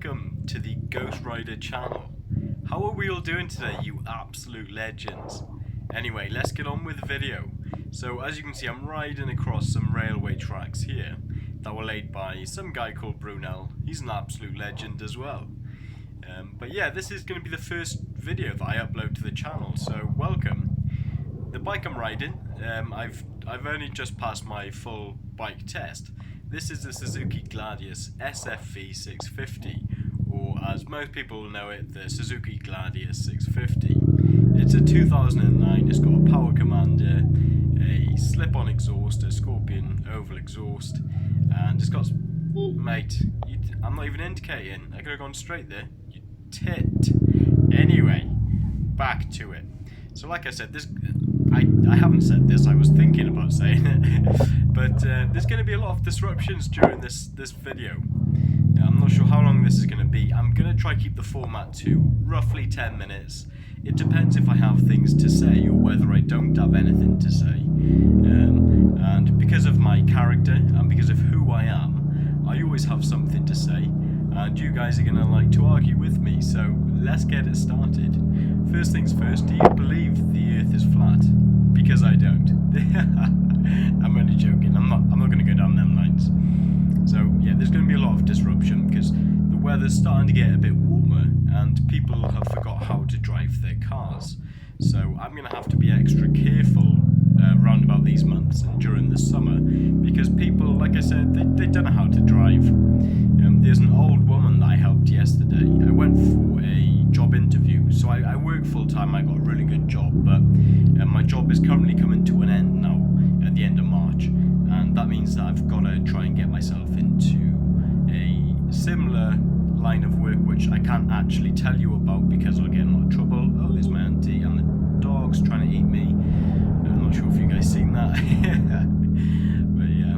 welcome to the Ghost Rider channel. How are we all doing today, you absolute legends? Anyway, let's get on with the video. So as you can see, I'm riding across some railway tracks here that were laid by some guy called Brunel. He's an absolute legend as well. But yeah, this is going to be the first video that I upload to the channel, so welcome. The bike I'm riding, I've only just passed my full bike test. This is the Suzuki Gladius SFV 650, or as most people know it, the Suzuki Gladius 650. It's a 2009, it's got a power commander, a slip-on exhaust, a Scorpion oval exhaust, and it's got... Mate, I'm not even indicating, I could have gone straight there. You tit. Anyway, back to it. So like I said, I haven't said this, I was thinking about saying it, but there's going to be a lot of disruptions during this video. I'm not sure how long this is going to be. I'm going to try keep the format to roughly 10 minutes. It depends if I have things to say or whether I don't have anything to say. And because of my character and because of who I am, I always have something to say. And you guys are going to like to argue with me, so let's get it started. First things first, do you believe the earth is flat? Because I don't. I'm only joking, I'm not going to go down them lines. So yeah, there's going to be a lot of disruption because the weather's starting to get a bit warmer and people have forgot how to drive their cars. So I'm going to have to be extra careful round about these months and during the summer because people, like I said, they don't know how to drive. There's an old woman that I helped yesterday. I went for a job interview, so I work full time. I got a really good job, but my job is currently coming to an end now at the end of March, and that means that I've got to try and get myself into a similar line of work which I can't actually tell you about because I'll get in a lot of trouble. Oh, there's my auntie and the dog's trying to eat me. I'm not sure if you guys seen that. But yeah,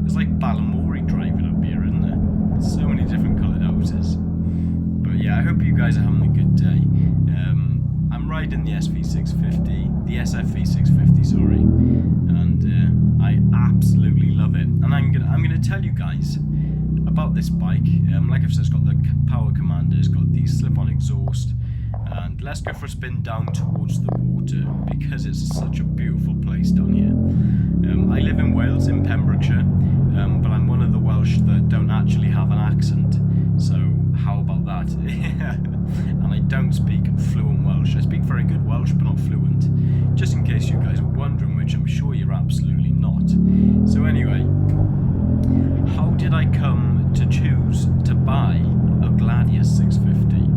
it's like Balamori driving up here, isn't there? So many different coloured houses. But yeah, I hope you guys are having a good day. I'm riding the SV650, the SFV 650, sorry, and I absolutely love it. And I'm gonna tell you guys about this bike. Like I've said, it's got the power commander, it's got the slip-on exhaust, and let's go for a spin down towards the water because it's such a beautiful place down here. I live in Wales, in Pembrokeshire, but I'm one of the Welsh that don't actually have an accent, so how about that? And I don't speak fluent Welsh. I speak very good Welsh, but not fluent, just in case you guys were wondering, which I'm sure you're absolutely not. So anyway, how did I come to choose to buy a Gladius 650?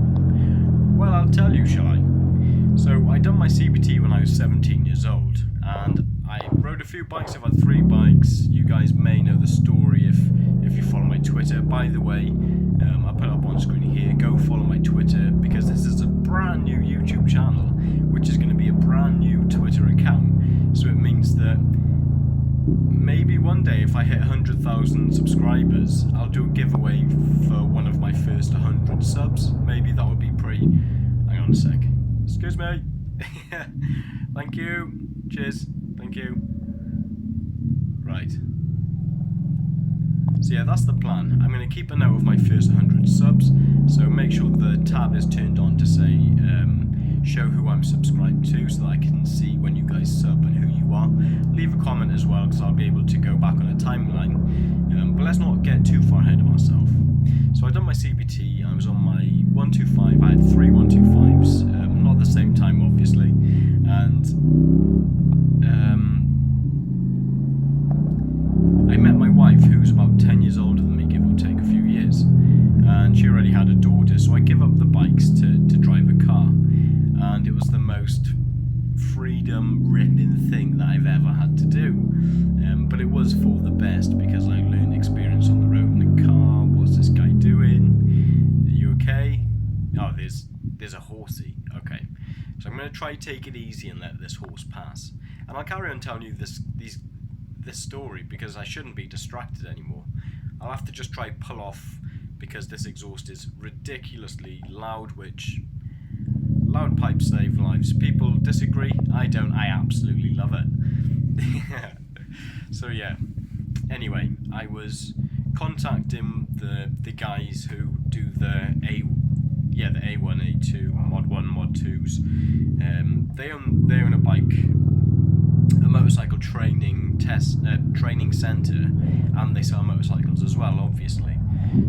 Well, I'll tell you, shall I? So I done my CBT when I was 17 years old, and I rode a few bikes. I've had 3 bikes. You guys may know the story if you follow my Twitter. By the way, I'll put it up on screen here. Go follow my Twitter because this is a brand new YouTube channel, which is going to be a brand new Twitter account. So it means that maybe one day if I hit 100,000 subscribers, I'll do a giveaway for one of my first 100 subs. Maybe that would be pretty... Hang on a sec. Excuse me. Thank you. Cheers. Thank you. Right. So yeah, that's the plan. I'm going to keep a note of my first 100 subs, so make sure the tab is turned on to say show who I'm subscribed to so that I can see when you guys sub and who you are. Leave a comment as well because I'll be able to go back on a timeline. But let's not get too far ahead of ourselves. So I done my CBT, I was on my 125, I had 3 125s, not at the same time obviously, and I met my wife, who's about 10 years older than me, give or take a few years, and she already had a daughter, so I give up the bikes to drive a car, and it was the most freedom-ripping thing that I've ever had to do, but it was for the best because I learned experience on the road in the car. What's this guy doing? Are you okay? Oh, there's a horsey. Okay, so I'm going to try to take it easy and let this horse pass, and I'll carry on telling you this story because I shouldn't be distracted anymore. I'll have to just try pull off because this exhaust is ridiculously loud, which loud pipes save lives. People disagree, I don't, I absolutely love it. So yeah, anyway, I was contacting the guys who do the A1, A2, Mod 1, Mod 2s. They own a motorcycle training centre, and they sell motorcycles as well, obviously.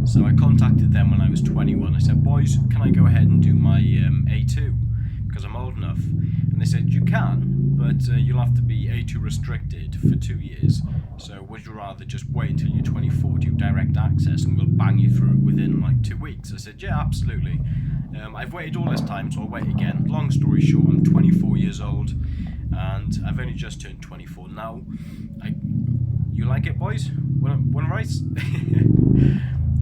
So I contacted them when I was 21. I said, boys, can I go ahead and do my A2 because I'm old enough? And they said, you can, but you'll have to be A2 restricted for 2 years. So would you rather just wait until you're 24, do direct access, and we'll bang you through it within like 2 weeks? I said, yeah, absolutely. I've waited all this time, so I'll wait again. Long story short, I'm 24 years old, and I've only just turned 24 now. You like it, boys? One rice?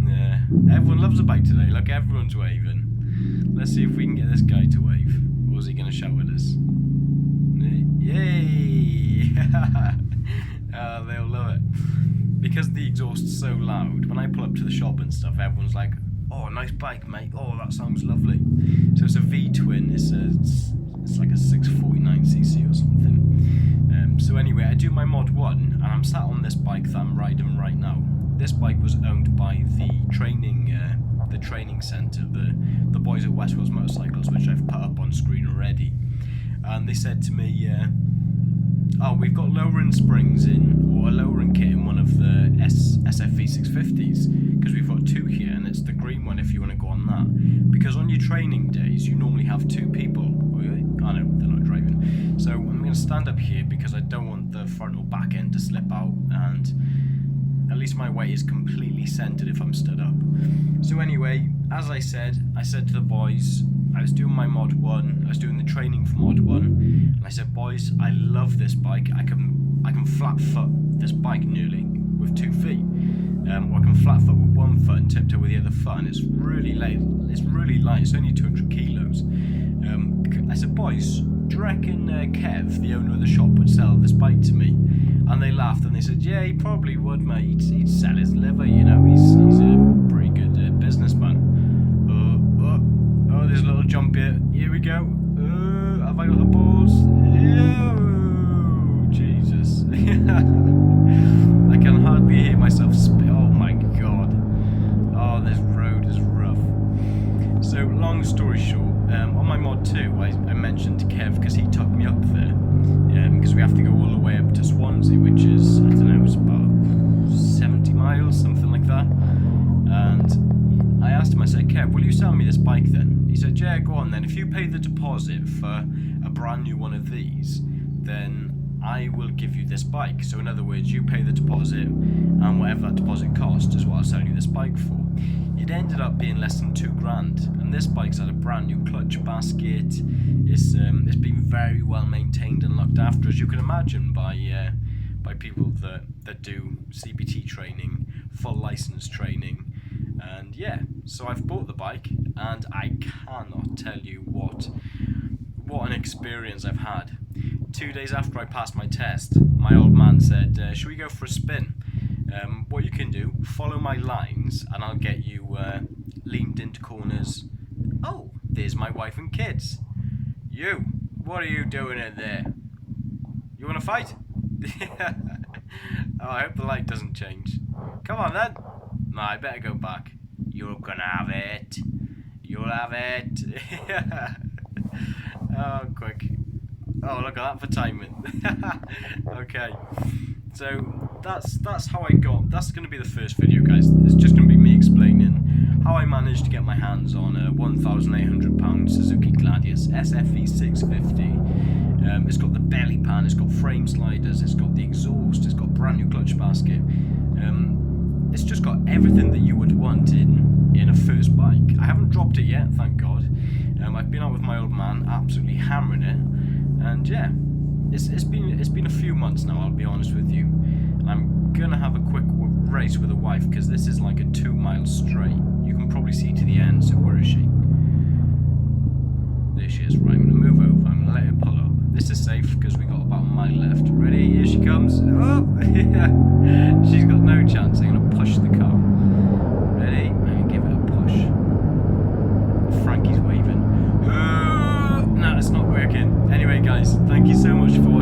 Yeah, everyone loves a bike today. Look, everyone's waving. Let's see if we can get this guy to wave. Or is he going to shout at us? Yay! They'll love it. Because the exhaust's so loud, when I pull up to the shop and stuff, everyone's like, oh, nice bike, mate. Oh, that sounds lovely. So it's a V-twin. It's like a 649cc or something. So anyway, I do my Mod 1, and I'm sat on this bike that I'm riding right now. This bike was owned by the training centre, the boys at Westwell's Motorcycles, which I've put up on screen already. And they said to me, oh, we've got lowering springs in, or a lowering kit in one of the SFV 650s, because we've got 2 here, and it's the green one if you want to go on that. Because on your training days, you normally have 2 people. Oh no, they're not driving. So I'm going to stand up here because I don't want the front or back end to slip out, and at least my weight is completely centered if I'm stood up. So anyway, as I said to the boys, I was doing my Mod 1, I was doing the training for Mod 1, and I said, boys, I love this bike. I can flat foot this bike nearly with 2 feet. Or I can flat foot with 1 foot and tiptoe with the other foot, and it's really light. It's only 200 kilos. I said, boys, do you reckon Kev, the owner of the shop, would sell this bike to me? And they laughed and they said, yeah, he probably would, mate. He'd sell his liver, you know. He's a pretty good businessman. Oh, there's a little jump here. Here we go. Have I got the balls? Oh, Jesus. I can hardly hear myself spit. Oh my God. Oh, this road is rough. So, long story short, on my Mod 2, I mentioned to Kev, because he took me up there, because we have to go all the way up to Swansea, which is, I don't know, it's about 70 miles, something like that. And I asked him, I said, Kev, will you sell me this bike then? He said, yeah, go on then. If you pay the deposit for a brand new one of these, then I will give you this bike. So in other words, you pay the deposit, and whatever that deposit cost is what I'll sell you this bike for. It ended up being less than $2,000, and this bike's had a brand new clutch basket. It's been very well maintained and looked after, as you can imagine, by people that do CBT training, full license training, and yeah. So I've bought the bike, and I cannot tell you what an experience I've had. 2 days after I passed my test, my old man said, should we go for a spin? What you can do, follow my lines, and I'll get you leaned into corners. Oh, there's my wife and kids. You, what are you doing in there? You want to fight? Oh, I hope the light doesn't change. Come on then. No, I better go back. You're gonna have it. You'll have it. Oh, quick. Oh, look at that for timing. Okay. So that's how I got. That's going to be the first video, guys. It's just going to be me explaining how I managed to get my hands on a £1,800 Suzuki Gladius SFV 650. It's got the belly pan, it's got frame sliders, it's got the exhaust, it's got brand new clutch basket. It's just got everything that you would want in a first bike. I haven't dropped it yet, thank God. I've been out with my old man, absolutely hammering it, and yeah. It's been a few months now, I'll be honest with you. I'm gonna have a quick race with the wife, because this is like a 2 mile straight. You can probably see to the end. So where is she? There she is. Right, I'm gonna move over. I'm gonna let her pull up. This is safe because we got about a mile left. Ready? Here she comes. Oh, she's got no chance. I'm gonna push the car. Ready? I'm gonna give it a push. Frankie's waving. No, it's not working. Anyway, guys, thank you so much for